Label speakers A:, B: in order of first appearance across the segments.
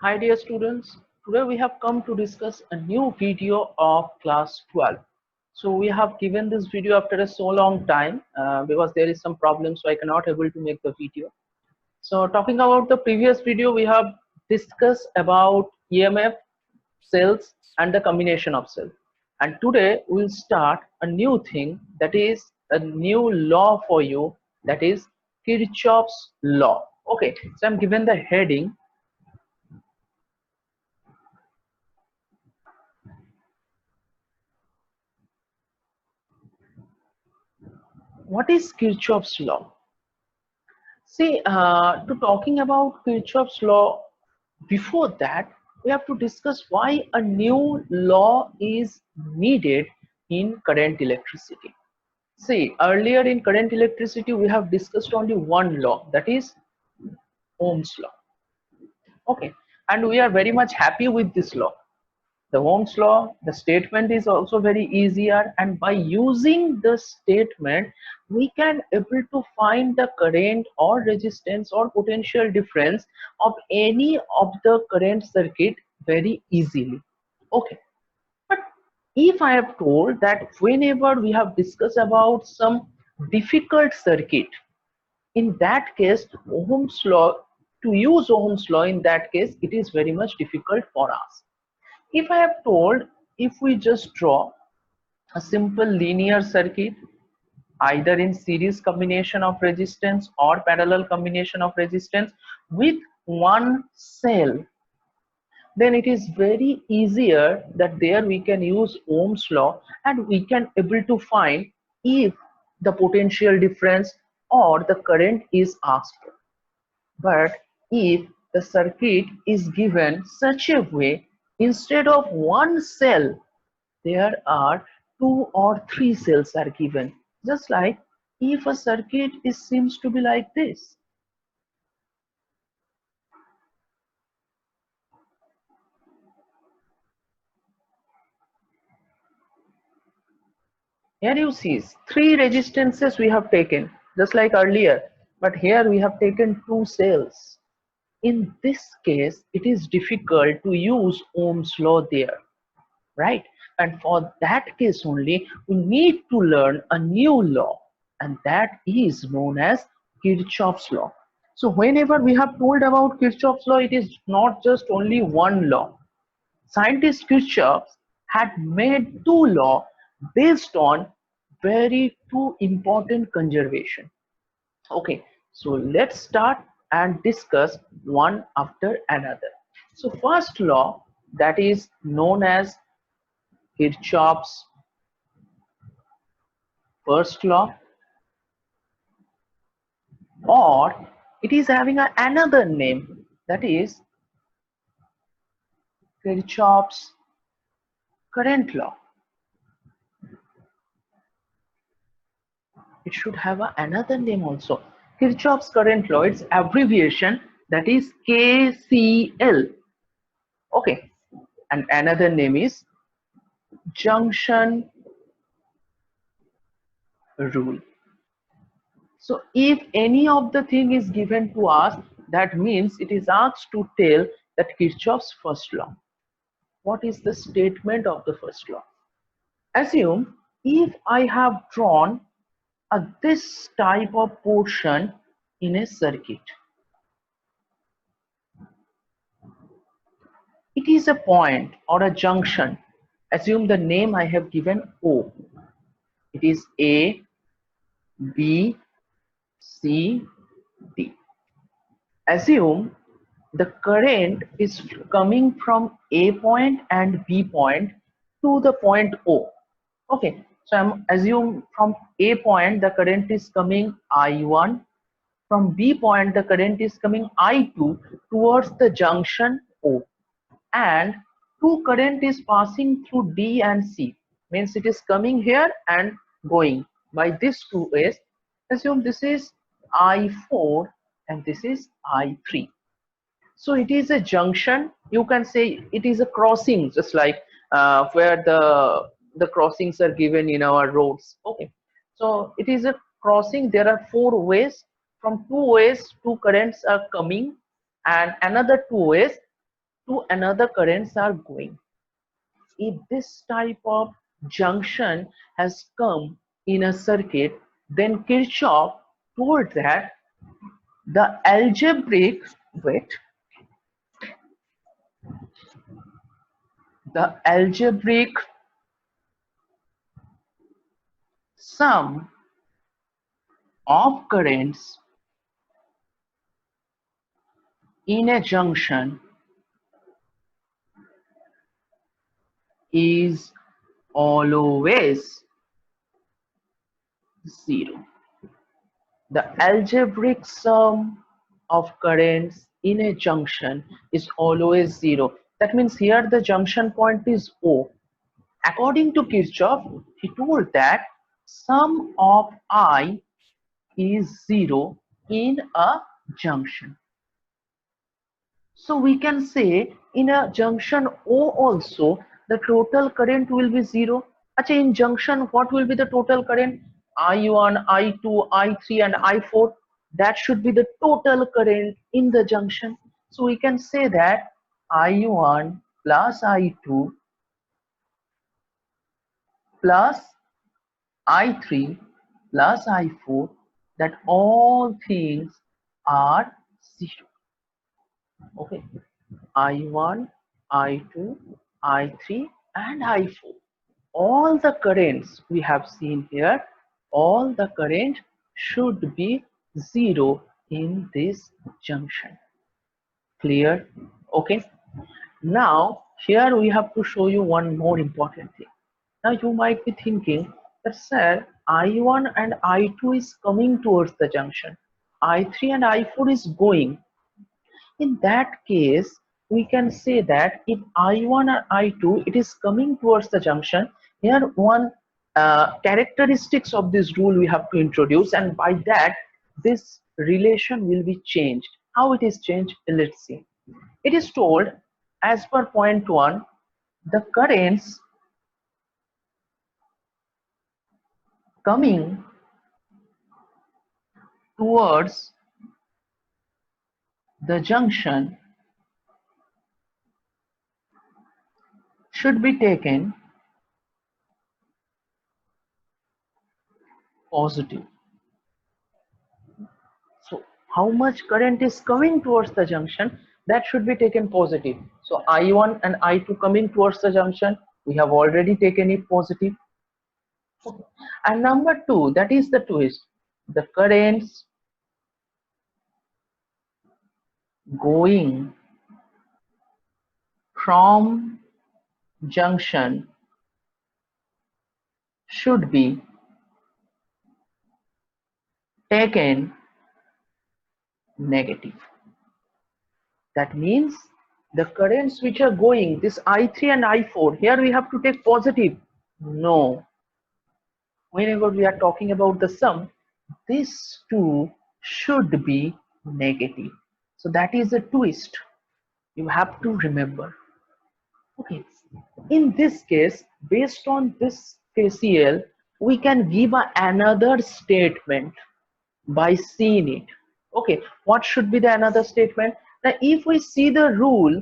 A: Hi dear students, today we have come to discuss a new video of class 12. So we have given this video after a so long time because there is some problem, so I cannot able to make the video. So talking about the previous video, we have discussed about EMF, cells and the combination of cells. And today we'll start a new thing, that is a new law for you, that is Kirchhoff's law. Okay, so I'm given the heading. What is Kirchhoff's law? See, to talking about Kirchhoff's law, before that, we have to discuss why a new law is needed in current electricity. See, earlier in current electricity, we have discussed only one law, that is Ohm's law. Okay, and we are very much happy with this law. The Ohm's law, the statement is also very easier, and by using the statement we can able to find the current or resistance or potential difference of any of the current circuit very easily. Okay, but if I have told that whenever we have discussed about some difficult circuit, in that case Ohm's law, to use Ohm's law in that case it is very much difficult for us. If I have told, if we just draw a simple linear circuit, either in series combination of resistance or parallel combination of resistance with one cell, then it is very easier that there we can use Ohm's law and we can able to find if the potential difference or the current is asked for. But if the circuit is given such a way, instead of one cell, there are two or three cells are given. Just like if a circuit is seems to be like this. Here you see three resistances we have taken, just like earlier, but here we have taken two cells. In this case, it is difficult to use Ohm's law there, right? And for that case only, we need to learn a new law, and that is known as Kirchhoff's law. So whenever we have told about Kirchhoff's law, it is not just only one law. Scientist Kirchhoff had made two laws based on very two important conservation. Okay, so let's start and discuss one after another. So first law, that is known as Kirchhoff's first law, or it is having another name, that is Kirchhoff's current law. It should have another name also. Kirchhoff's current law, its abbreviation, that is KCL. Okay, and another name is junction rule. So if any of the thing is given to us, that means it is asked to tell that Kirchhoff's first law. What is the statement of the first law? Assume if I have drawn this type of portion in a circuit. It is a point or a junction. Assume the name I have given O. It is A, B, C, D. Assume the current is coming from A point and B point to the point O. Okay, so I'm assume from A point the current is coming I1, from B point the current is coming I2 towards the junction O, and two current is passing through D and C, means it is coming here and going by these two ways. Assume this is I4 and this is I3. So it is a junction, you can say it is a crossing, just like where the crossings are given in our roads. Okay, so it is a crossing. There are four ways. From two ways two currents are coming, and another two ways to another currents are going. If this type of junction has come in a circuit, then Kirchhoff told that the algebraic, wait, the algebraic sum of currents in a junction is always zero. The algebraic sum of currents in a junction is always zero. That means here the junction point is O. According to Kirchhoff, he told that sum of I is zero in a junction. So we can say in a junction O also the total current will be zero. Achha, in junction what will be the total current? I1, I2, I3 and I4. That should be the total current in the junction. So we can say that I1 plus I2 plus I3 plus I4, that all things are zero. Okay. I1, I2, I3 and I4. All the currents we have seen here, all the current should be zero in this junction. Clear? Okay. Now here we have to show you one more important thing. Now you might be thinking that sir, I1 and I2 is coming towards the junction. I3 and I4 is going. In that case, we can say that if I1 or I2, it is coming towards the junction. Here one characteristics of this rule we have to introduce, and by that this relation will be changed. How it is changed? Let's see. It is told as per point 1, the currents coming towards the junction should be taken positive. So how much current is coming towards the junction, that should be taken positive. So I1 and I2 coming towards the junction, we have already taken it positive. Okay. And number 2, that is the twist, the currents going from junction should be taken negative. That means the currents which are going, this I3 and I4, here we have to take positive. No. Whenever we are talking about the sum, these two should be negative. So that is a twist. You have to remember. Okay. In this case, based on this KCL, we can give another statement by seeing it. Okay, what should be the another statement? Now, if we see the rule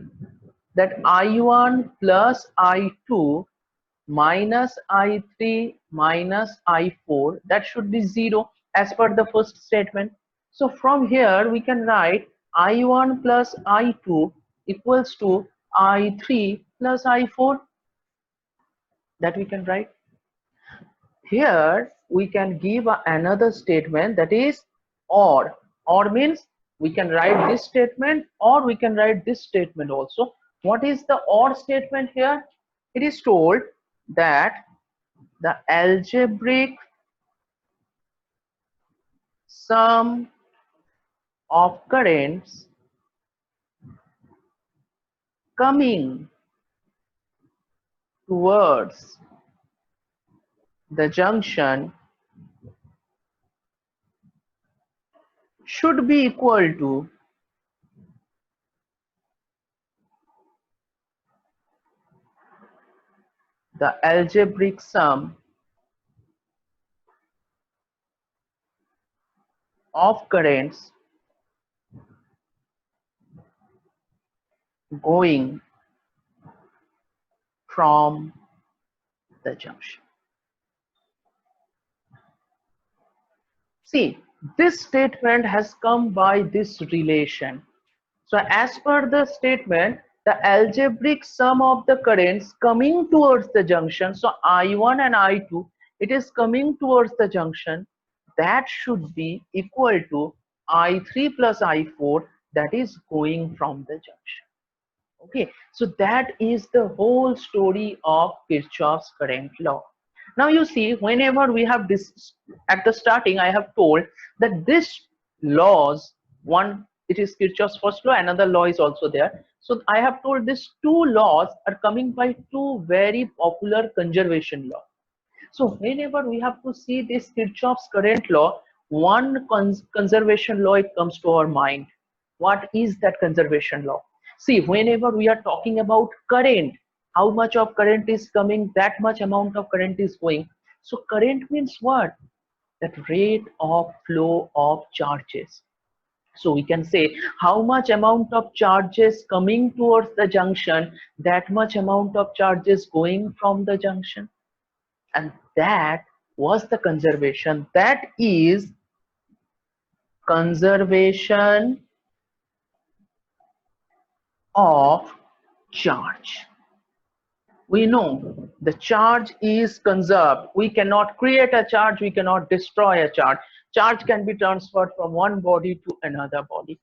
A: that I1 plus I2 minus I3 minus I4, that should be 0 as per the first statement. So from here we can write I1 plus I2 equals to I3 plus I4, that we can write. Here we can give another statement, that is or. Or means we can write this statement or we can write this statement also. What is the or statement here? It is told that the algebraic sum of currents coming towards the junction should be equal to the algebraic sum of currents going from the junction. See, this statement has come by this relation. So as per the statement, the algebraic sum of the currents coming towards the junction, so I1 and I2, it is coming towards the junction, that should be equal to I3 plus I4, that is going from the junction. Okay, so that is the whole story of Kirchhoff's current law. Now you see, whenever we have this, at the starting I have told that this laws, one, it is Kirchhoff's first law, another law is also there. So I have told these two laws are coming by two very popular conservation law. So whenever we have to see this Kirchhoff's current law, one conservation law, it comes to our mind. What is that conservation law? See, whenever we are talking about current, how much of current is coming, that much amount of current is going. So current means what? That rate of flow of charges. So we can say how much amount of charges coming towards the junction, that much amount of charges going from the junction. And that was the conservation. That is conservation of charge. We know the charge is conserved. We cannot create a charge, we cannot destroy a charge. Charge can be transferred from one body to another body.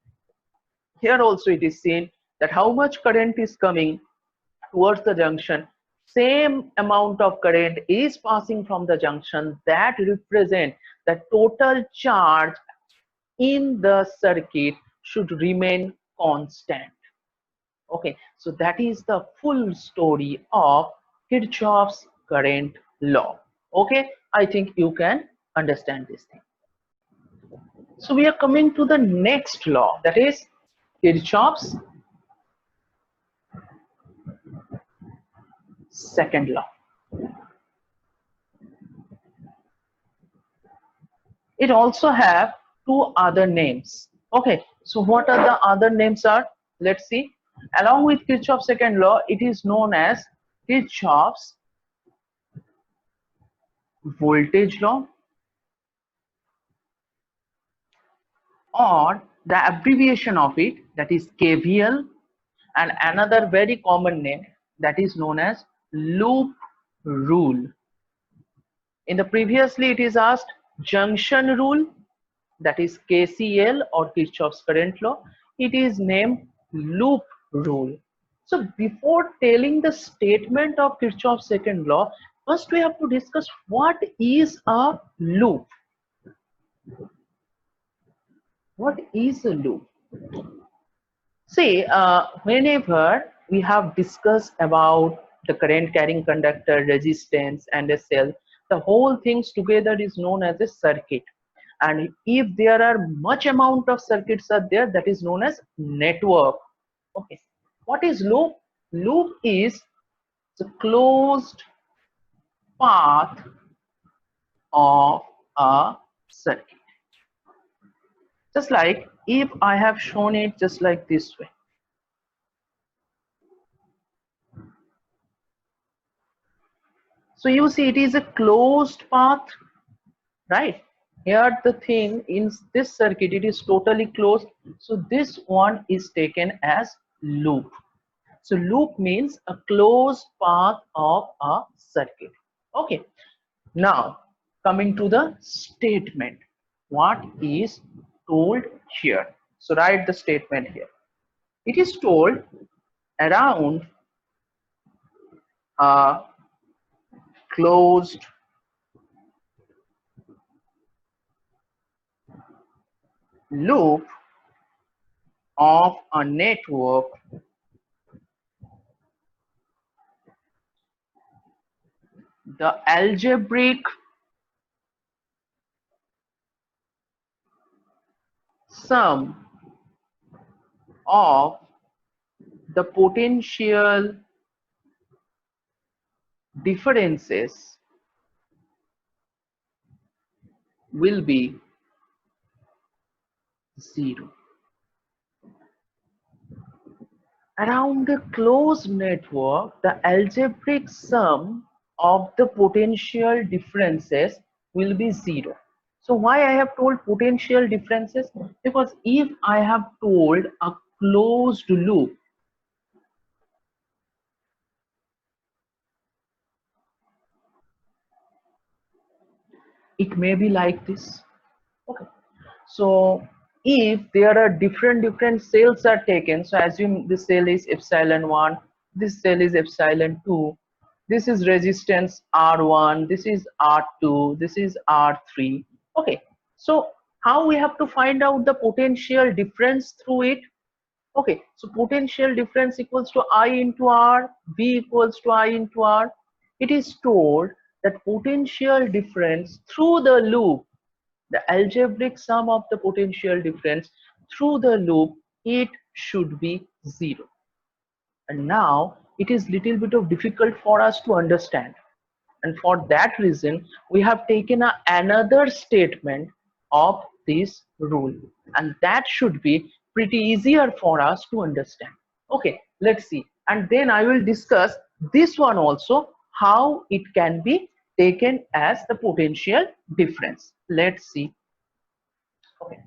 A: Here also it is seen that how much current is coming towards the junction, same amount of current is passing from the junction, that represent the total charge in the circuit should remain constant. Okay, so that is the full story of Kirchhoff's current law. Okay, I think you can understand this thing. So we are coming to the next law, that is Kirchhoff's second law. It also have two other names. Okay, so what are the other names are? Let's see. Along with Kirchhoff's second law, it is known as Kirchhoff's voltage law, or the abbreviation of it, that is KVL, and another very common name that is known as loop rule. In the previously it is asked junction rule, that is KCL or Kirchhoff's current law. It is named loop rule. So before telling the statement of Kirchhoff's second law, first we have to discuss what is a loop. What is a loop? See, whenever we have discussed about the current carrying conductor, resistance and a cell, the whole things together is known as a circuit. And if there are much amount of circuits are there, that is known as network. Okay, what is loop? Loop is the closed path of a circuit. Just like if I have shown it just like this way. So you see it is a closed path, right? Here the thing in this circuit, it is totally closed. So this one is taken as loop. So loop means a closed path of a circuit. Okay. Now coming to the statement, what is told here? So write the statement here. It is told around a closed loop of a network, the algebraic sum of the potential differences will be 0. Around a closed network, the algebraic sum of the potential differences will be zero. So why I have told potential differences? Because if I have told a closed loop, it may be like this. Okay. So if there are different cells are taken, so assume this cell is epsilon 1, this cell is epsilon 2, this is resistance R1, this is R2, this is R3. Okay, so how we have to find out the potential difference through it? Okay, so potential difference equals to I into R, V equals to I into R. It is told that potential difference through the loop, the algebraic sum of the potential difference through the loop, it should be zero. And now it is little bit of difficult for us to understand, and for that reason we have taken another statement of this rule, and that should be pretty easier for us to understand. Okay, let's see, and then I will discuss this one also, how it can be taken as the potential difference. Let's see. Okay,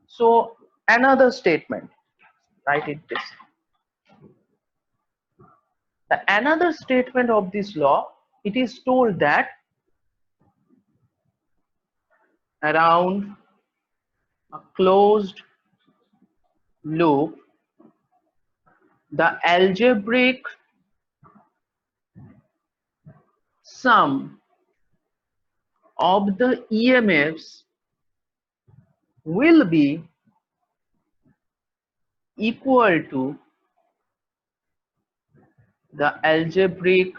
A: so another statement, write it this. The another statement of this law, it is told that around a closed loop, the algebraic sum of the EMFs will be equal to the algebraic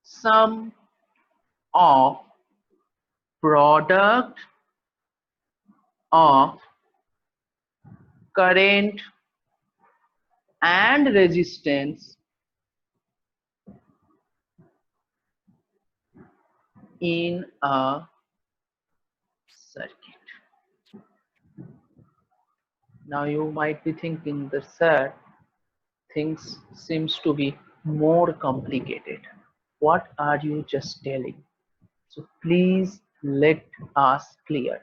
A: sum of product of current and resistance in a circuit. Now you might be thinking that, sir, things seems to be more complicated. What are you just telling? So please let us clear.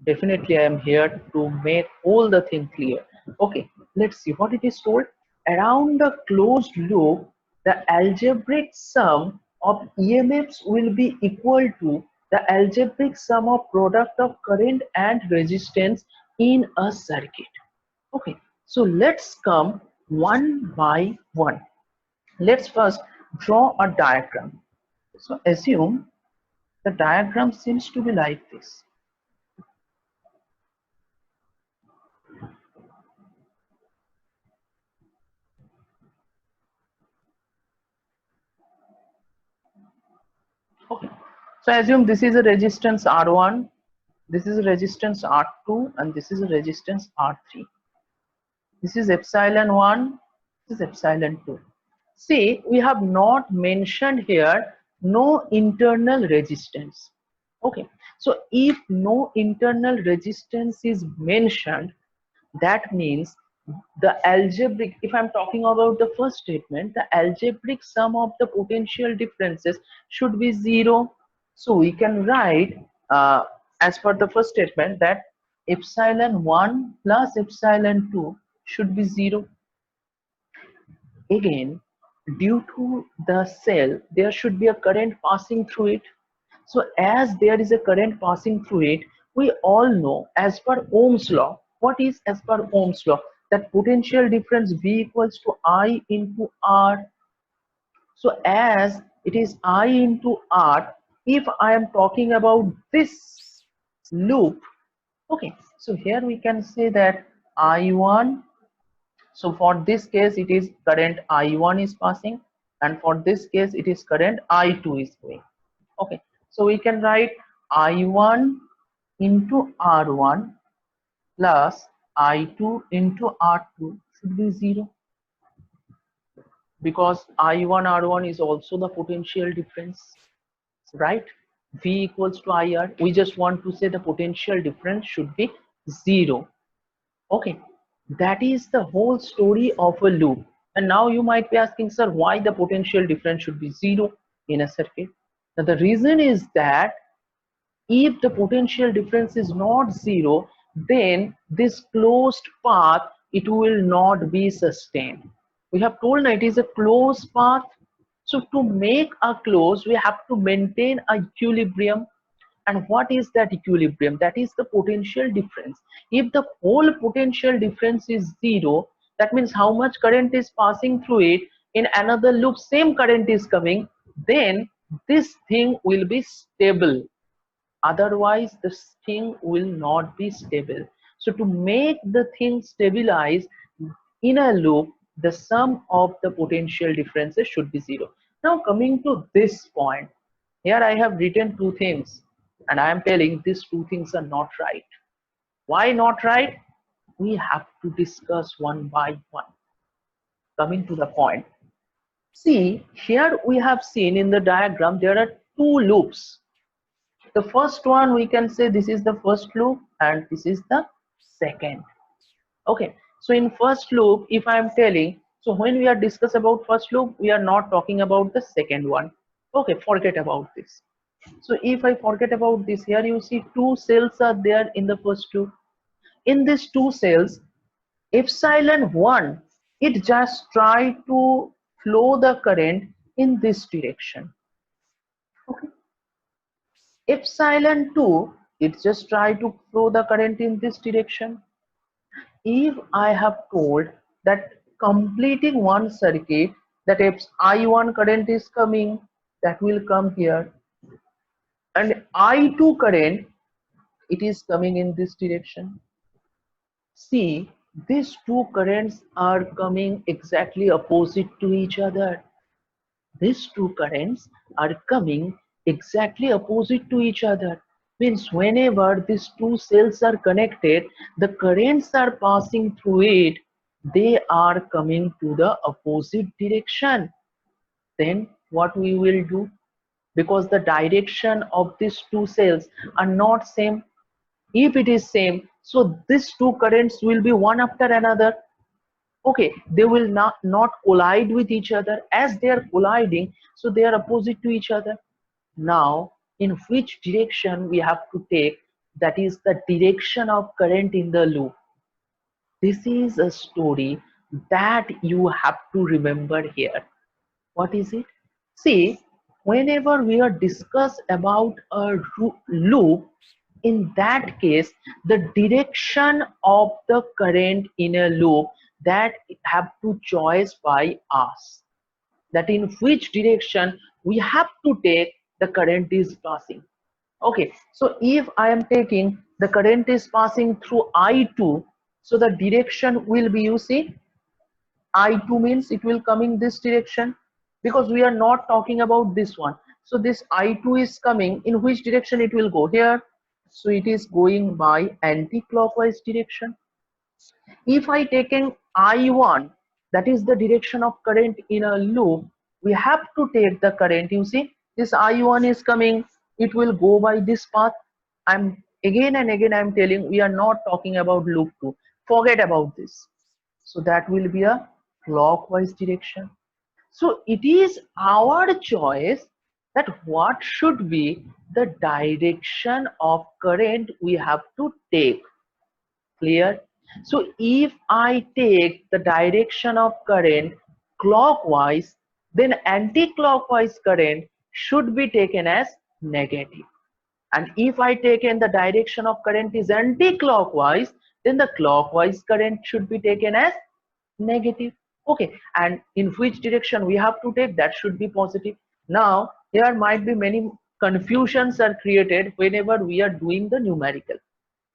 A: Definitely I am here to make all the thing clear. Okay, let's see what it is told. Around the closed loop, the algebraic sum of EMFs will be equal to the algebraic sum of product of current and resistance in a circuit. Okay, so let's come one by one. Let's first draw a diagram. So assume the diagram seems to be like this. Okay, so assume this is a resistance R1, this is a resistance R2, and this is a resistance R3. This is epsilon 1, this is epsilon 2. See, we have not mentioned here no internal resistance. Okay, so if no internal resistance is mentioned, that means the algebraic, if I'm talking about the first statement, the algebraic sum of the potential differences should be zero. So we can write as per the first statement that epsilon 1 plus epsilon 2 should be zero. Again, due to the cell, there should be a current passing through it. So as there is a current passing through it, we all know as per Ohm's law, what is as per Ohm's law? That potential difference V equals to I into R. So as it is I into R, if I am talking about this loop, okay, so here we can say that I1, so for this case it is current I1 is passing, and for this case it is current I2 is going. Okay, so we can write I1 into R1 plus I2 into R2 should be 0, because I1 R1 is also the potential difference, right? V equals to IR. We just want to say the potential difference should be 0. Okay, That is the whole story of a loop. And now you might be asking, sir, why the potential difference should be zero in a circuit? Now the reason is that if the potential difference is not zero, then this closed path, it will not be sustained. We have told that it is a closed path. So to make a close, we have to maintain a equilibrium. And what is that equilibrium? That is the potential difference. If the whole potential difference is zero, that means how much current is passing through it. In another loop, same current is coming, then this thing will be stable. Otherwise this thing will not be stable. So to make the thing stabilize in a loop, the sum of the potential differences should be zero. Now coming to this point, here I have written two things and I am telling these two things are not right. Why not right? We have to discuss one by one. Coming to the point, see here we have seen in the diagram there are two loops. The first one, we can say this is the first loop and this is the second. Okay, so in first loop, if I am telling, so when we are discuss about first loop, we are not talking about the second one. Okay, forget about this. So if I forget about this, here you see two cells are there in the first loop. In these two cells, epsilon 1, it just try to flow the current in this direction. Okay. Epsilon 2, it just try to flow the current in this direction. If I have told that completing one circuit, that if I1 current is coming, that will come here, and I2 current, it is coming in this direction. See, these two currents are coming exactly opposite to each other. These two currents are coming exactly opposite to each other. Means whenever these two cells are connected, the currents are passing through it, they are coming to the opposite direction. Then what we will do? Because the direction of these two cells are not same. If it is same, so these two currents will be one after another. Okay, they will not collide with each other. As they are colliding, so they are opposite to each other. Now in which direction we have to take, that is the direction of current in the loop. This is a story that you have to remember here. What is it? See, whenever we are discuss about a loop, in that case the direction of the current in a loop, that have to choice by us, that in which direction we have to take the current is passing. Okay, so if I am taking the current is passing through I2, so the direction will be, you see, I2 means it will come in this direction, because we are not talking about this one. So this I2 is coming, in which direction it will go? Here. So it is going by anti-clockwise direction. If I taken I1, that is the direction of current in a loop, we have to take the current. You see, this I1 is coming, it will go by this path. I'm again and again I'm telling, we are not talking about loop 2. Forget about this. So that will be a clockwise direction. So it is our choice that what should be the direction of current we have to take. Clear? So if I take the direction of current clockwise, then anti-clockwise current should be taken as negative. And if I take in the direction of current is anti-clockwise, then the clockwise current should be taken as negative. Okay, and in which direction we have to take, that should be positive. Now there might be many confusions are created whenever we are doing the numerical.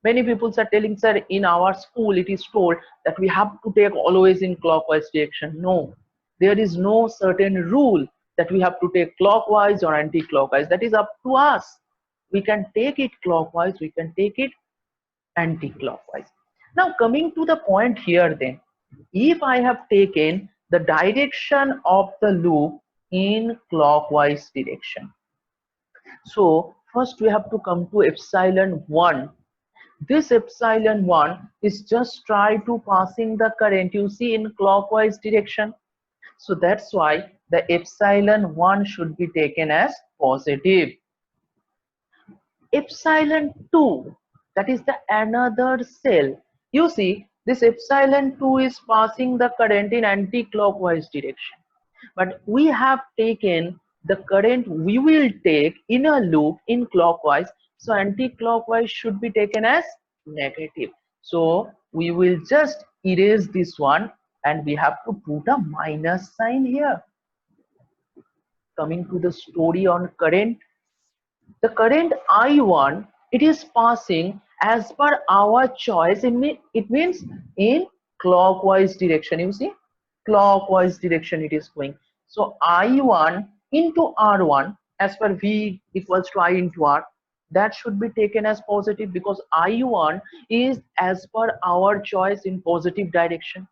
A: Many people are telling, sir, in our school it is told that we have to take always in clockwise direction. No, there is no certain rule that we have to take clockwise or anti-clockwise. That is up to us. We can take it clockwise, we can take it anti-clockwise. Now coming to the point here, then if I have taken the direction of the loop in clockwise direction, so first we have to come to epsilon 1. this epsilon 1 is just try to passing the current, you see, in clockwise direction. So that's why the epsilon 1 should be taken as positive. Epsilon 2, that is the another cell. You see, this epsilon 2 is passing the current in anti-clockwise direction. But we have taken the current we will take in a loop in clockwise. So anti-clockwise should be taken as negative. So we will just erase this one and we have to put a minus sign here. Coming to the story on current, the current I1, it is passing as per our choice. It means in clockwise direction. You see, clockwise direction it is going. So I1 into R1 as per V equals to I into R, that should be taken as positive because I1 is as per our choice in positive direction.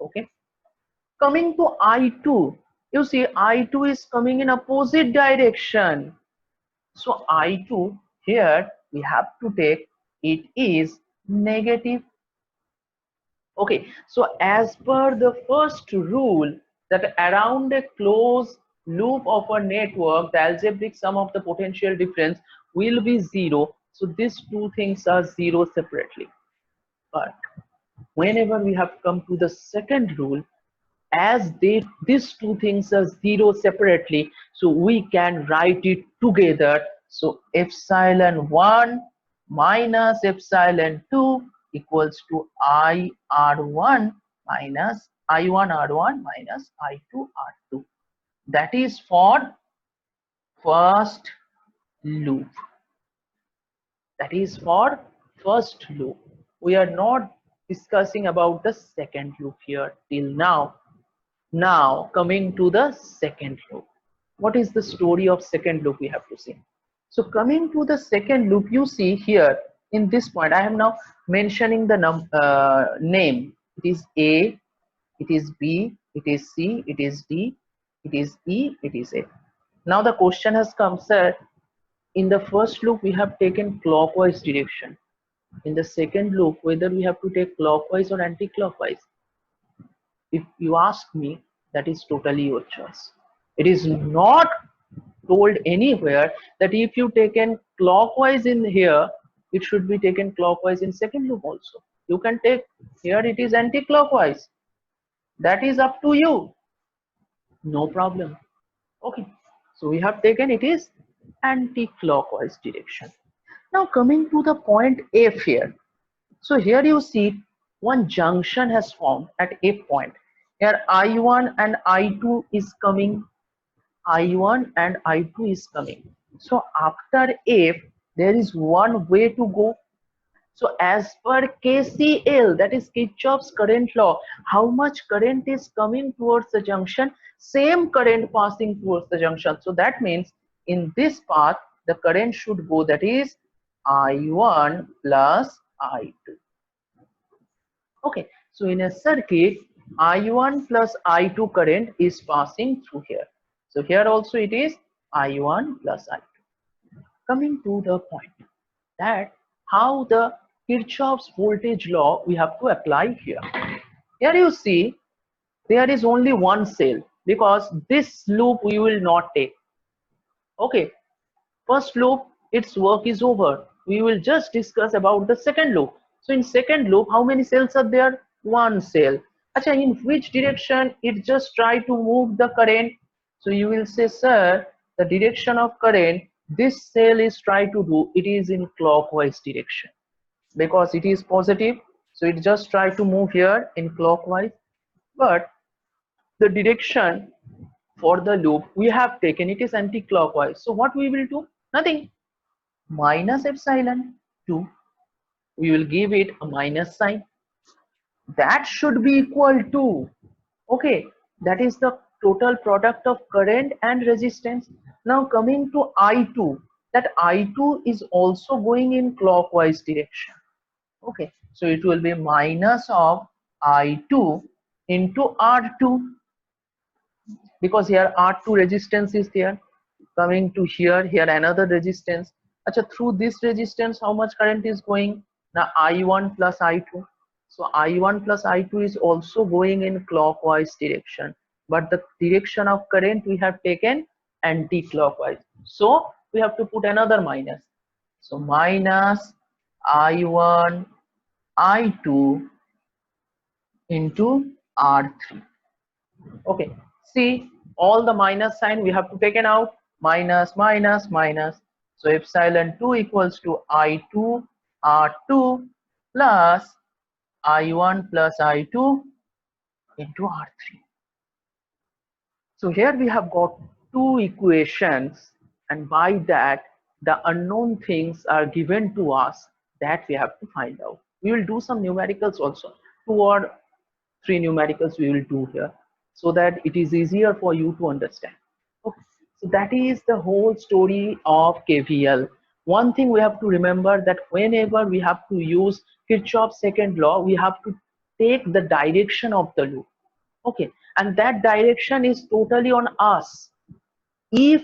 A: Okay. Coming to I2, you see I2 is coming in opposite direction. So I2 here we have to take it is negative. Okay, so as per the first rule that around a closed loop of a network, the algebraic sum of the potential difference will be zero. So these two things are zero separately. But whenever we have come to the second rule, as these two things are zero separately, so we can write it together. So epsilon 1 minus epsilon 2 equals to IR1 minus I1 R1 minus I2 R2. That is for first loop. That is for first loop. We are not discussing about the second loop here till now. Now coming to the second loop. What is the story of second loop we have to see? So coming to the second loop, you see here in this point, I am now mentioning the name. It is A, it is B, it is C, it is D, it is E, it is F. Now the question has come, sir, in the first loop we have taken clockwise direction. In the second loop, whether we have to take clockwise or anti-clockwise, if you ask me, that is totally your choice. It is not told anywhere that if you taken clockwise in here, it should be taken clockwise in second loop also. You can take here, it is anti-clockwise. That is up to you. No problem. Okay. So we have taken it is anti-clockwise direction. Now coming to the point F here. So here you see one junction has formed at F point. Here I1 and I2 is coming. I1 and I2 is coming. So after F, there is one way to go. So as per KCL, that is Kirchhoff's current law, how much current is coming towards the junction? Same current passing towards the junction. So that means in this path, the current should go, that is I1 plus I2. Okay, so in a circuit, I1 plus I2 current is passing through here. So here also it is I1 plus I2. Coming to the point that how the Kirchhoff's voltage law we have to apply here. Here you see there is only one cell because this loop we will not take. Okay, first loop its work is over. We will just discuss about the second loop. So in second loop, how many cells are there? One cell. Achha, in which direction it just try to move the current? So you will say, sir, the direction of current this cell is try to do, it is in clockwise direction because it is positive. So it just try to move here in clockwise. But the direction for the loop we have taken, it is anti-clockwise. So what we will do? Nothing. Minus epsilon 2, we will give it a minus sign. That should be equal to, okay, that is the total product of current and resistance. Now coming to I2, that I2 is also going in clockwise direction. Okay, so it will be minus of I2 into R2 because here R2 resistance is there. Coming to here, here another resistance. Achha, through this resistance, how much current is going? Now I1 plus I2. So I1 plus I2 is also going in clockwise direction, but the direction of current we have taken anti-clockwise. So we have to put another minus. So minus I1 I2 into R3. Okay, see all the minus sign we have to take it out, minus minus minus. So epsilon 2 equals to I2 R2 plus I1 plus I2 into R3. So here we have got two equations, and by that the unknown things are given to us that we have to find out. We will do some numericals also, 2 or 3 numericals we will do here, so that it is easier for you to understand. Okay. So that is the whole story of KVL. One thing we have to remember, that whenever we have to use Kirchhoff's second law, we have to take the direction of the loop. Okay, and that direction is totally on us. If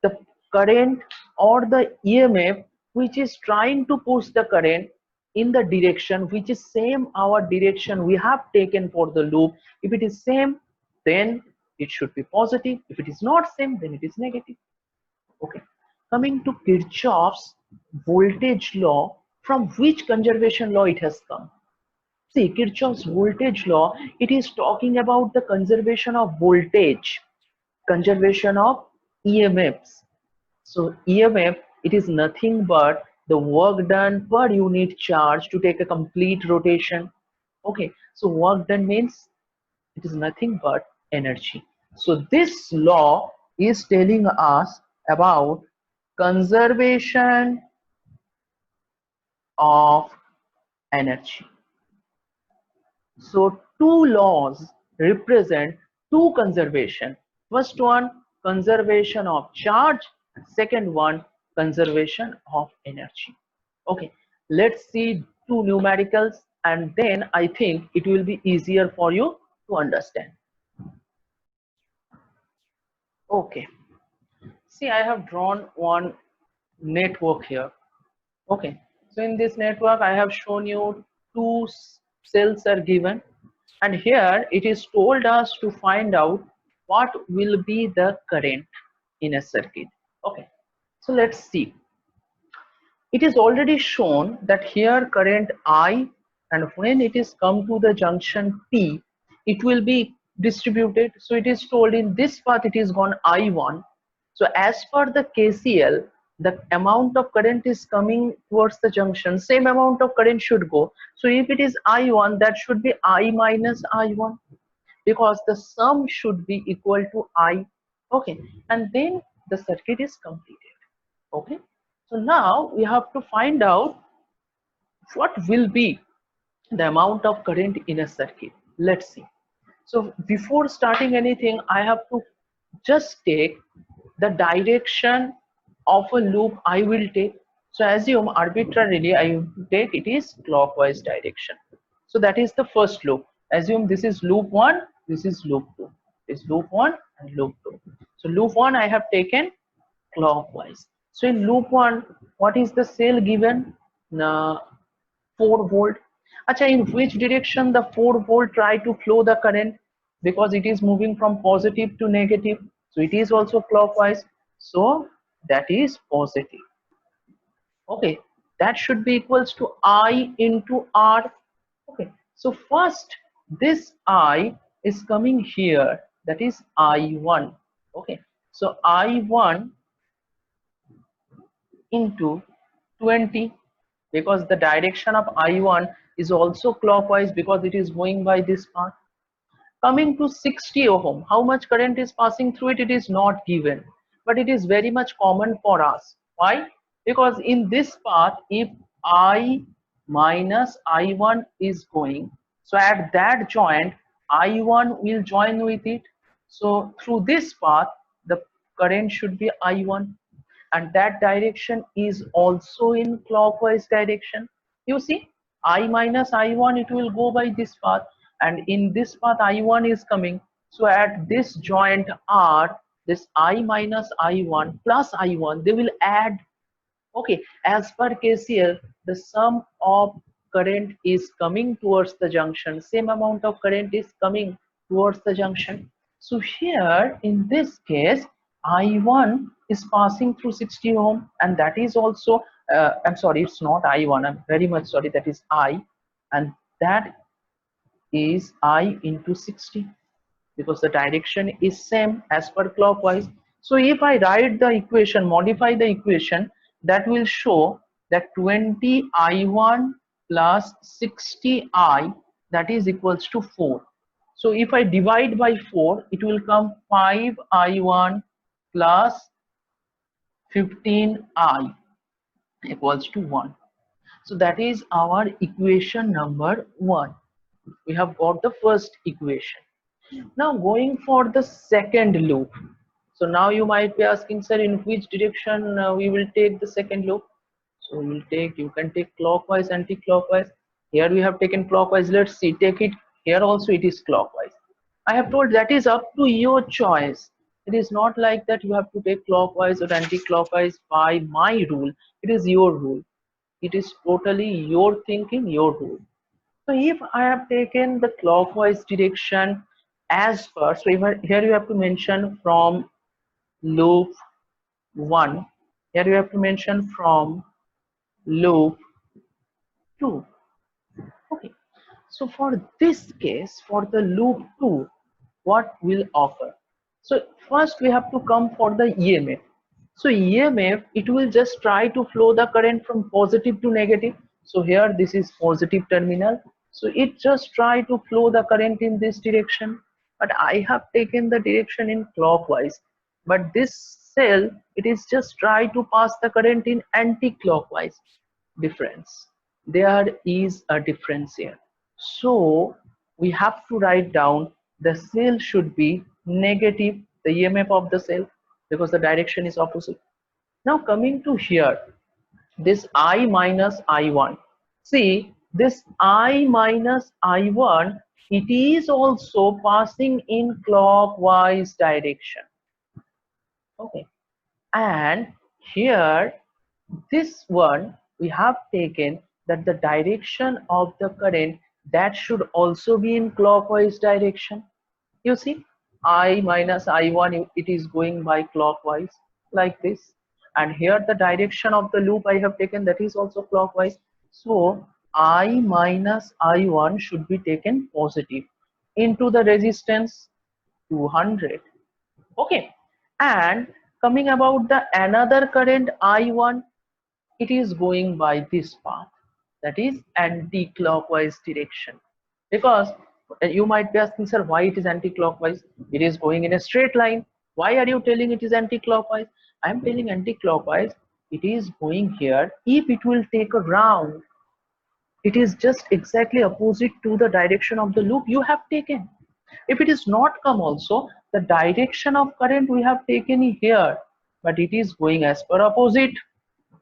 A: the current or the EMF which is trying to push the current in the direction which is same our direction we have taken for the loop, if it is same, then it should be positive. If it is not same, then it is negative. Okay, coming to Kirchhoff's voltage law, from which conservation law it has come? See, Kirchhoff's voltage law, it is talking about the conservation of voltage, conservation of EMFs. So EMF, it is nothing but the work done per unit charge to take a complete rotation. Okay, so work done means it is nothing but energy. So this law is telling us about conservation of energy. So two laws represent two conservation. First one, conservation of charge. Second one, conservation of energy. Okay, let's see two numericals, and then I think it will be easier for you to understand. Okay, see, I have drawn one network here. Okay, so in this network I have shown you two cells are given, and here it is told us to find out what will be the current in a circuit. Okay, so let's see. It is already shown that here current I, and when it is come to the junction P, it will be distributed. So it is told in this path it is gone I1. So as per the KCL, the amount of current is coming towards the junction, same amount of current should go. So if it is I1, that should be I minus I1, because the sum should be equal to I. Okay, and then the circuit is completed. Okay, so now we have to find out what will be the amount of current in a circuit. Let's see. So before starting anything, I have to just take the direction of a loop I will take. So assume arbitrarily I take it is clockwise direction. So that is the first loop. Assume this is loop 1, this is loop 2. This is loop 1 and loop 2. So loop 1 I have taken clockwise. So in loop 1, what is the cell given? 4 volt. Acha, in which direction the 4 volt try to flow the current? Because it is moving from positive to negative, so it is also clockwise, so that is positive. Okay, that should be equals to I into R. Okay, so first this I is coming here, that is I1. Okay, so I1 into 20, because the direction of I1 is also clockwise because it is going by this path. Coming to 60 ohm, how much current is passing through it? It is not given, but it is very much common for us. Why? Because in this path, if I minus I1 is going, so at that joint, I1 will join with it. So through this path, the current should be I1, and that direction is also in clockwise direction. You see, I minus I1, it will go by this path, and in this path I1 is coming. So at this joint R, this I minus I1 plus I1, they will add. Okay, as per KCL, the sum of current is coming towards the junction. Same amount of current is coming towards the junction. So here in this case, I1 is passing through 60 ohm, and that is also, I'm sorry, it's not I1. I'm very much sorry. That is I, and that is I into 60, because the direction is same as per clockwise. So if I write the equation, modify the equation, that will show that 20I1 plus 60I, that is equals to 4. So if I divide by 4, it will come 5I1 plus 15I equals to 1. So that is our equation number 1. We have got the first equation. Now going for the second loop. So now you might be asking, sir, in which direction we will take the second loop? So we will take, you can take clockwise, anti-clockwise. Here we have taken clockwise. Let's see, take it here also, it is clockwise. I have told that is up to your choice. It is not like that you have to take clockwise or anti-clockwise by my rule. It is your rule. It is totally your thinking, your rule. So if I have taken the clockwise direction as per, so here you have to mention from loop 1, here you have to mention from loop 2. Okay, so for this case, for the loop 2, what will occur? So first we have to come for the EMF. So EMF, it will just try to flow the current from positive to negative. So here this is positive terminal, so it just try to flow the current in this direction, but I have taken the direction in clockwise, but this cell, it is just try to pass the current in anti-clockwise. Difference, there is a difference here. So we have to write down the cell should be negative, the EMF of the cell, because the direction is opposite. Now coming to here, this I minus I1, see this I minus I1, it is also passing in clockwise direction. Okay, and here this one we have taken that the direction of the current, that should also be in clockwise direction. You see, I minus I1, it is going by clockwise like this, and here the direction of the loop I have taken, that is also clockwise. So I minus I1 should be taken positive into the resistance 200. Okay, and coming about the another current I1, it is going by this path, that is anti-clockwise direction. Because you might be asking, sir, why it is anti-clockwise? It is going in a straight line. Why are you telling it is anti-clockwise? I am telling anti-clockwise, it is going here. If it will take a round, it is just exactly opposite to the direction of the loop you have taken. If it is not come also, the direction of current we have taken here, but it is going as per opposite.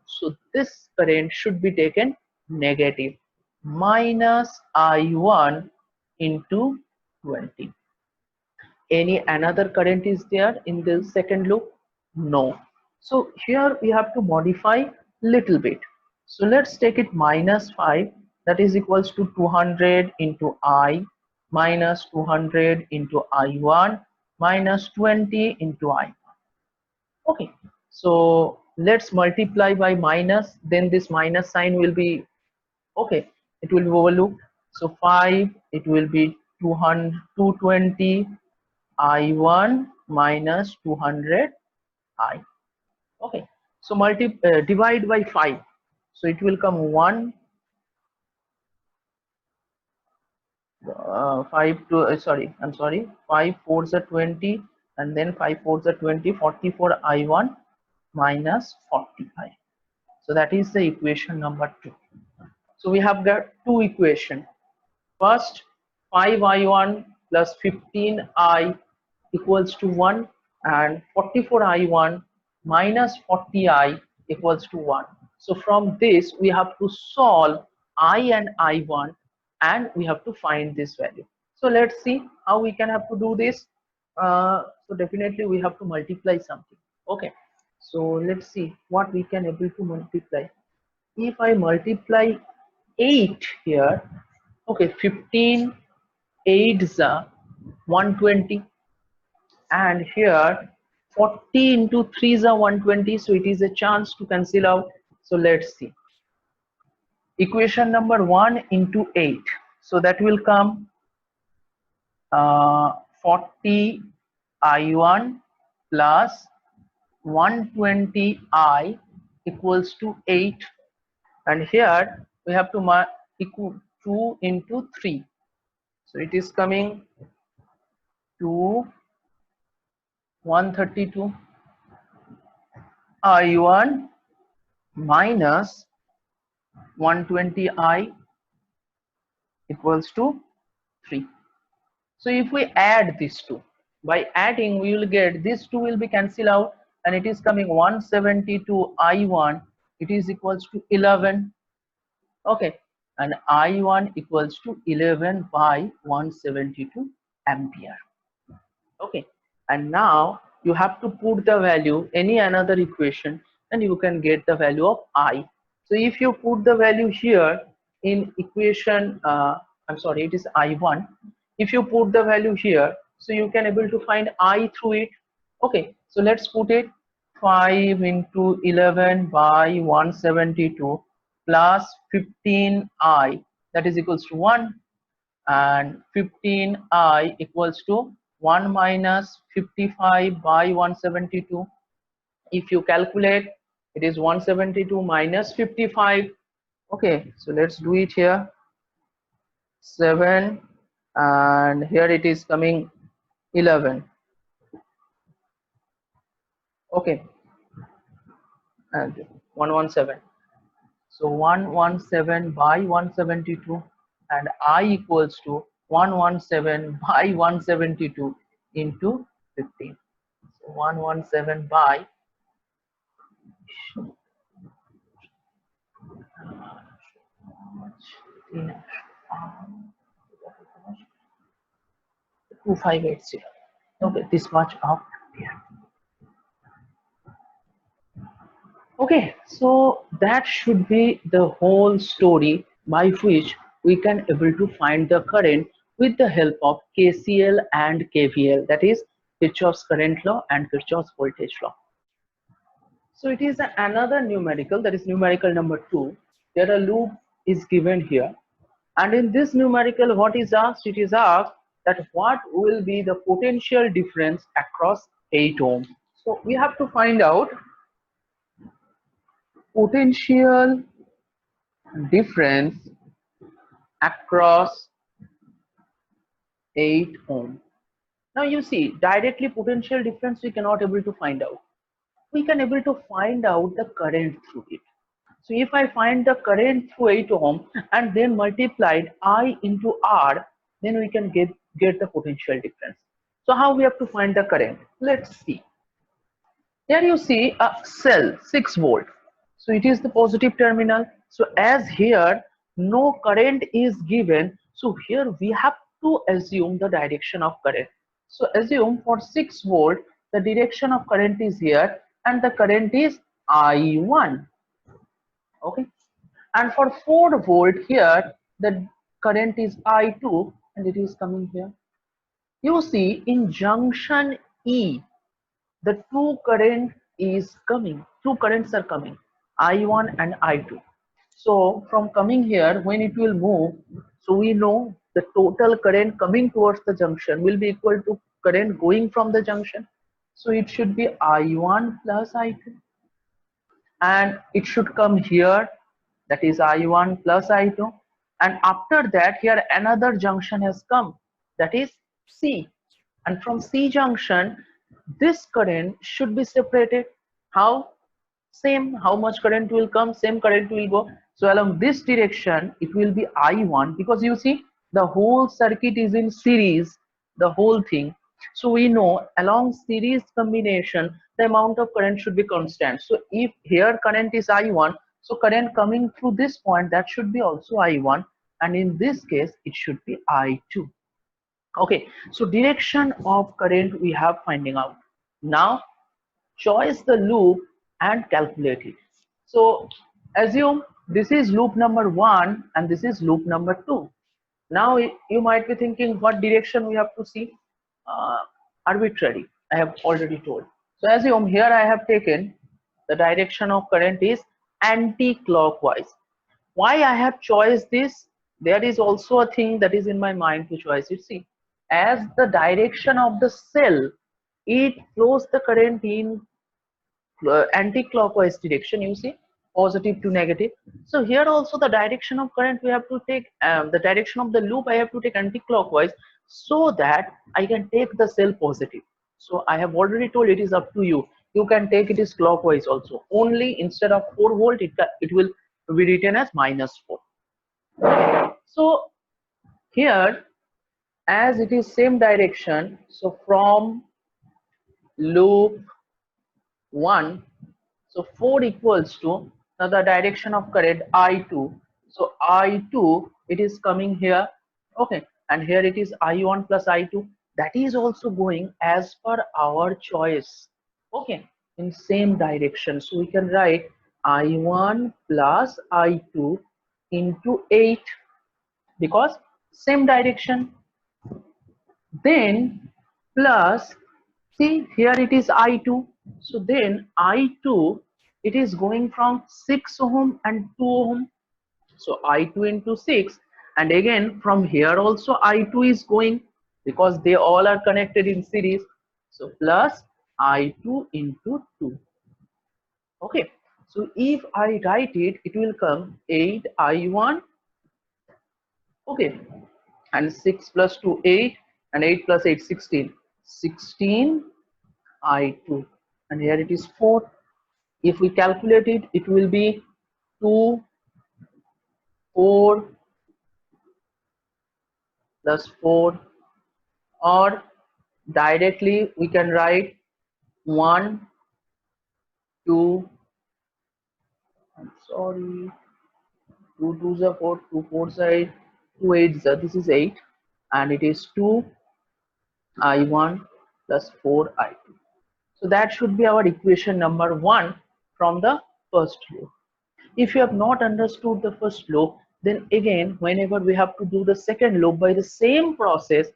A: So this current should be taken negative, minus I1 into 20. Any another current is there in the second loop? No. So here we have to modify little bit. So let's take it minus 5, that is equals to 200 into I minus 200 into I1 minus 20 into I1. Okay, so let's multiply by minus, then this minus sign will be, okay, it will be overlooked. So 5, it will be 200, 220 I1 minus 200 I. Okay, so divide by 5, so it will come 1, 5 to sorry, I'm sorry, 5 4s are 20, and then 5 4s are 20, 44 I1 minus 40 I. So that is the equation number 2. So we have got two equations. First, 5I1 plus 15I equals to 1, and 44I1 minus 40I equals to 1. So from this we have to solve I and I1, and we have to find this value. So let's see how we can have to do this. So definitely we have to multiply something. Okay, So let's see what we can able to multiply. If I multiply 8 here, okay, 15 8s are 120, and here 40 into 3s are 120, so it is a chance to cancel out. So let's see. Equation number 1 into 8, so that will come 40 I1 plus 120 I equals to 8, and here we have to equal 2 into 3, so it is coming to 132 I1 minus 120 I equals to 3. So if we add these two, by adding we will get these two will be cancelled out, and it is coming 172 I1, it is equals to 11. Okay, and I1 equals to 11 by 172 ampere. Okay, and now you have to put the value any another equation and you can get the value of I. So if you put the value here in equation, I'm sorry, it is I1. If you put the value here, so you can able to find I through it. Okay, so let's put it 5 into 11 by 172 plus 15I, that is equals to 1, and 15I equals to 1 minus 55 by 172. If you calculate, it is 172 minus 55. Okay, so let's do it here. 7, and here it is coming 11. Okay, and 117. So 117 by 172, and I equals to 117 by 172 into 15. So 117 by 2580. Okay, this much of here. Okay, so that should be the whole story by which we can able to find the current with the help of KCL and KVL, that is Kirchhoff's current law and Kirchhoff's voltage law. So it is another numerical, that is numerical number 2. There a loop is given here, and in this numerical what is asked, it is asked that what will be the potential difference across 8 ohm. So we have to find out potential difference across 8 ohm. Now you see, directly potential difference we cannot able to find out. We can able to find out the current through it. So if I find the current through 8 ohm and then multiplied I into R, then we can get the potential difference. So how we have to find the current? Let's see. Here you see a cell 6 volt. So it is the positive terminal. So as here no current is given, so here we have to assume the direction of current. So assume for 6 volt the direction of current is here and the current is I1. Okay, and for 4 volt here the current is I2 and it is coming here. You see in junction E the two current is coming, two currents are coming, I1 and I2. So from coming here, when it will move, so we know the total current coming towards the junction will be equal to current going from the junction. So it should be I1 plus I2, and it should come here, that is I1 plus I2, and after that here another junction has come, that is C, and from C junction this current should be separated. How? Same, how much current will come, same current will go. So along this direction it will be I1, because you see the whole circuit is in series, the whole thing. So we know along series combination the amount of current should be constant. So if here current is I1, so current coming through this point, that should be also I1, and in this case it should be I2. Okay, so direction of current we have finding out. Now choose the loop and calculate it. So assume this is loop number 1 and this is loop number 2. Now you might be thinking what direction we have to see. uh, Arbitrary, I have already told. So assume here I have taken the direction of current is anti-clockwise. Why I have choice this? There is also a thing that is in my mind to choice it. See, as the direction of the cell, it flows the current in anti-clockwise direction, you see, positive to negative. So here also the direction of current we have to take, the direction of the loop I have to take anti-clockwise, so that I can take the cell positive. So I have already told it is up to you. You can take it is clockwise also. Only instead of 4 volt, it will be written as -4. So here, as it is same direction, so from loop 1, so 4 equals to, now the direction of current I2, so I2 it is coming here, okay, and here it is I1 plus I2, that is also going as per our choice, okay, in same direction. So we can write I1 plus I2 into 8, because same direction. Then plus, see here it is I2, so then I2 it is going from 6 ohm and 2 ohm, so I2 into 6, and again from here also I2 is going, because they all are connected in series, so plus I2 into 2. Okay, so if I write it, it will come 8 I1, okay, and 6 plus 2 8, and 8 plus 8 16, 16 I2, and here it is 4. If we calculate it, it will be 2 4 plus 4, or directly we can write 1 2, I'm sorry, 2 2s are 4, 2 4s are 8, 2 8s are, this is 8, and it is 2 I1 plus 4 I2. So that should be our equation number 1 from the first loop. If you have not understood the first loop, then again whenever we have to do the second loop by the same process,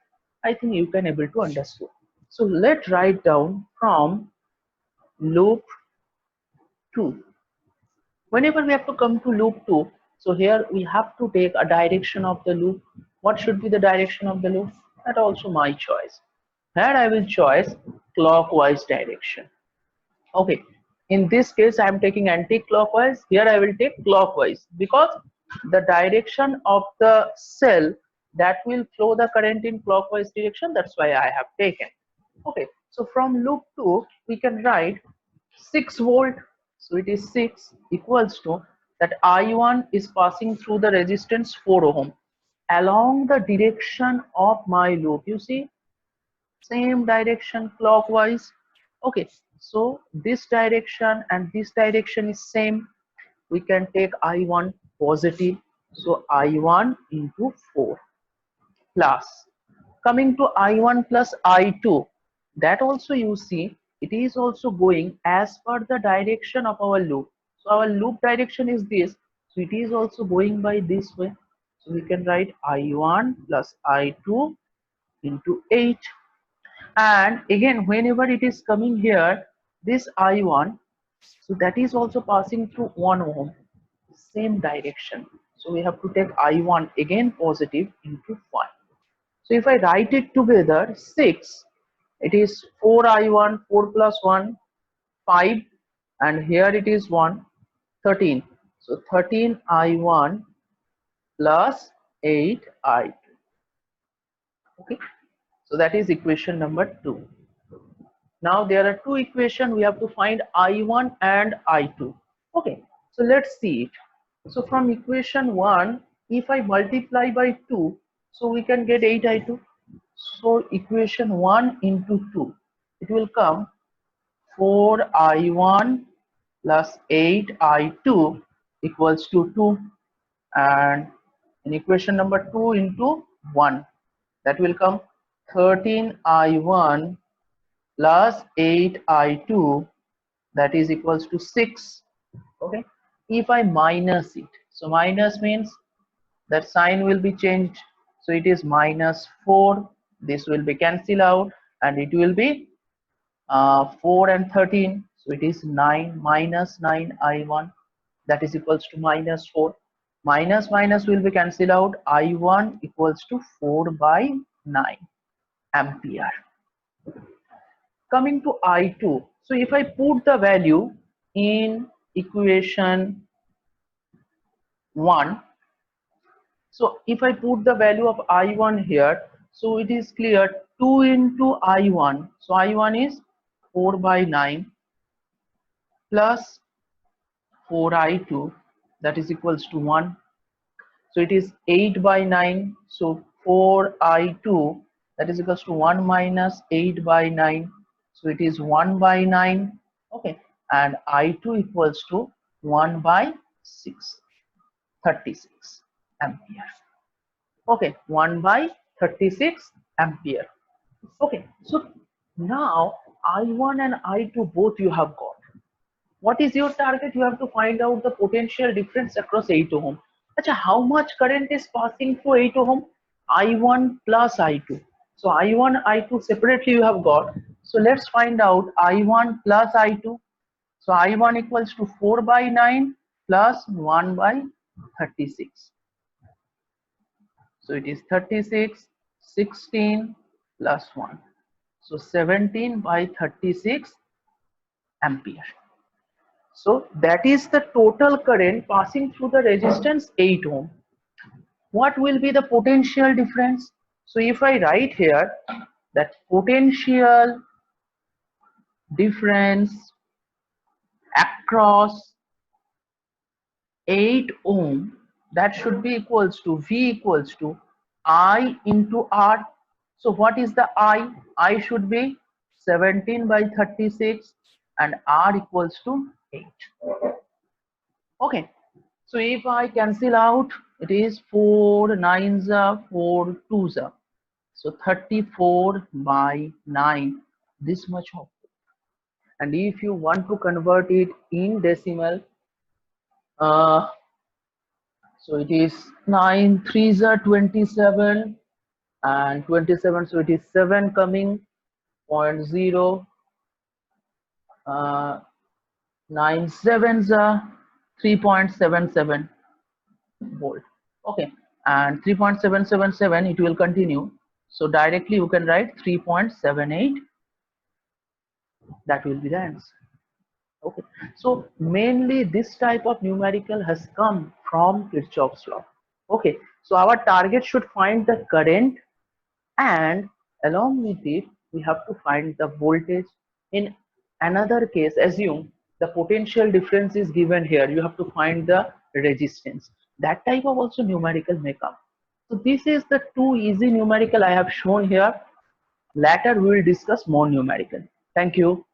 A: I think you can able to understand. So let's write down from loop 2. Whenever we have to come to loop 2, so here we have to take a direction of the loop. What should be the direction of the loop? That also my choice. Here I will choose clockwise direction. Okay, in this case I am taking anti-clockwise, here I will take clockwise, because the direction of the cell that will flow the current in clockwise direction, that's why I have taken. Okay, so from loop 2 we can write 6 volt, so it is 6 equals to that I1 is passing through the resistance 4 ohm along the direction of my loop, you see, same direction clockwise. Okay, so this direction and this direction is same, we can take I1 positive, so I1 into 4 plus, coming to I1 plus I2, that also you see it is also going as per the direction of our loop. So our loop direction is this, so it is also going by this way, so we can write I1 plus I2 into 8. And again whenever it is coming here, this I1, so that is also passing through 1 ohm, same direction, so we have to take I1 again positive into 5. So if I write it together, 6, it is 4 I1, 4 plus 1 5, and here it is 1 13, so 13 I1 plus 8 I2. Okay, so that is equation number 2. Now there are two equations, we have to find I1 and I2. Okay, so let's see it. So from equation 1, if I multiply by 2, so we can get 8 I2. So equation 1 into 2, it will come 4 I1 plus 8 I2 equals to 2, and in equation number 2 into 1, that will come 13 I1 plus 8 I2, that is equals to 6. Okay, if I minus it, so minus means that sign will be changed, so it is minus 4. This will be cancelled out and it will be 4 and 13, so it is 9 minus 9 I1, that is equals to minus 4. Minus minus will be cancelled out, I1 equals to 4 by 9 ampere. Coming to I2, so if I put the value in equation 1, so if I put the value of I1 here, so it is clear 2 into I1, so I1 is 4 by 9 plus 4I2, that is equals to 1, so it is 8 by 9, so 4I2, that is equals to 1 minus 8 by 9, so it is 1 by 9. Okay, and I2 equals to 1 by 6, 36 ampere. Okay, 1 by 36 ampere. Okay, so now I1 and I2 both you have got. What is your target? You have to find out the potential difference across 8 ohm. Acha, how much current is passing through 8 ohm? I1 plus I2. So I1, I2 separately you have got. So let's find out I1 plus I2. So I1 equals to 4 by 9 plus 1 by 36. So it is 36, 16 plus 1. So 17 by 36 ampere. So that is the total current passing through the resistance 8 ohm. What will be the potential difference? So if I write here that potential difference across 8 ohm, that should be equals to V equals to I into R. So what is the I? I should be 17 by 36 and R equals to 8. Okay, so if I cancel out, it is 4 9s are 4 2s are, so 34 by 9, this much of. And if you want to convert it in decimal, so it is 9 3s are 27 and 27, so it is 7 coming, 0.0, 9 7s are 3.77 volt. Okay, and 3.777 it will continue, so directly you can write 3.78, that will be the answer. Okay, so mainly this type of numerical has come from Kirchhoff's law. Okay, so our target should find the current, and along with it we have to find the voltage. In another case, assume the potential difference is given here, you have to find the resistance. That type of also numerical may come. So this is the two easy numerical I have shown here. Later we will discuss more numerical. Thank you.